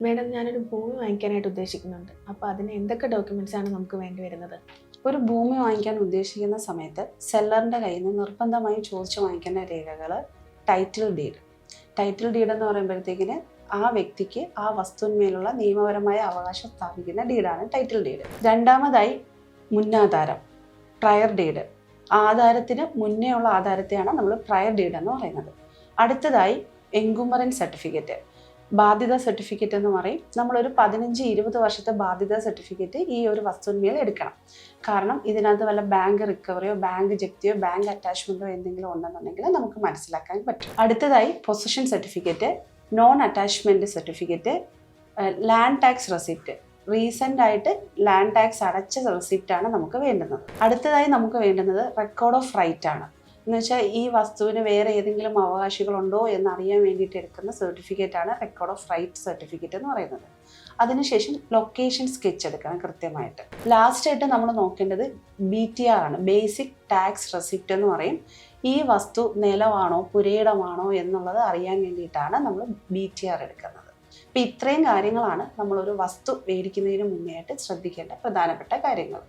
Madam, ഞാനൊരു ഭൂമി വാങ്ങിക്കാനായിട്ട് ഉദ്ദേശിക്കുന്നുണ്ട്. അപ്പോൾ അതിന് എന്തൊക്കെ ഡോക്യുമെന്റ്സ് ആണ് നമുക്ക് വേണ്ടി വരുന്നത്? ഒരു ഭൂമി വാങ്ങിക്കാൻ ഉദ്ദേശിക്കുന്ന സമയത്ത് സെല്ലറിൻ്റെ കയ്യിൽ നിന്ന് നിർബന്ധമായും ചോദിച്ചു വാങ്ങിക്കേണ്ട രേഖകൾ ടൈറ്റിൽ ഡീഡ്. ടൈറ്റിൽ ഡീഡ് എന്ന് പറയുമ്പോഴത്തേക്കിന് ആ വ്യക്തിക്ക് ആ വസ്തുവിന്മേലുള്ള നിയമപരമായ അവകാശം സ്ഥാപിക്കുന്ന ഡീഡാണ് ടൈറ്റിൽ ഡീഡ്. രണ്ടാമതായി മുന്നാധാരം, പ്രയർ ഡീഡ്. ആധാരത്തിന് മുന്നേ ഉള്ള ആധാരത്തെയാണ് നമ്മൾ പ്രയർ ഡീഡ് എന്ന് പറയുന്നത്. അടുത്തതായി എൻകുമറൻസ് സർട്ടിഫിക്കറ്റ്, ബാധ്യത സർട്ടിഫിക്കറ്റ് എന്ന് പറയും. നമ്മളൊരു 15-20 വർഷത്തെ ബാധ്യത സർട്ടിഫിക്കറ്റ് ഈ ഒരു വസ്തുവിന്മേൽ എടുക്കണം. കാരണം ഇതിനകത്ത് വല്ല ബാങ്ക് റിക്കവറിയോ ബാങ്ക് ജപ്തിയോ ബാങ്ക് അറ്റാച്ച്മെൻറ്റോ എന്തെങ്കിലും ഉണ്ടെന്നുണ്ടെങ്കിൽ നമുക്ക് മനസ്സിലാക്കാൻ പറ്റും. അടുത്തതായി possession certificate, non attachment certificate, land tax receipt. Recent ആയിട്ട് ലാൻഡ് ടാക്സ് അടച്ച റെസിപ്റ്റാണ് നമുക്ക് വേണ്ടുന്നത്. അടുത്തതായി നമുക്ക് വേണ്ടുന്നത് റെക്കോർഡ് ഓഫ് റൈറ്റ് ആണ്. എന്ന് വെച്ചാൽ ഈ വസ്തുവിന് വേറെ ഏതെങ്കിലും അവകാശികളുണ്ടോ എന്നറിയാൻ വേണ്ടിയിട്ട് എടുക്കുന്ന സർട്ടിഫിക്കറ്റാണ് റെക്കോർഡ് ഓഫ് റൈറ്റ് സർട്ടിഫിക്കറ്റ് എന്ന് പറയുന്നത്. അതിനുശേഷം ലൊക്കേഷൻ സ്കെച്ച് എടുക്കണം കൃത്യമായിട്ട്. ലാസ്റ്റായിട്ട് നമ്മൾ നോക്കേണ്ടത് BTR ആണ്, ബേസിക് ടാക്സ് റെസിപ്റ്റ് എന്ന് പറയും. ഈ വസ്തു നിലമാണോ പുരയിടമാണോ എന്നുള്ളത് അറിയാൻ വേണ്ടിയിട്ടാണ് നമ്മൾ BTR എടുക്കുന്നത്. അപ്പം ഇത്രയും കാര്യങ്ങളാണ് നമ്മളൊരു വസ്തു മേടിക്കുന്നതിന് മുന്നേ ആയിട്ട് ശ്രദ്ധിക്കേണ്ട പ്രധാനപ്പെട്ട കാര്യങ്ങൾ.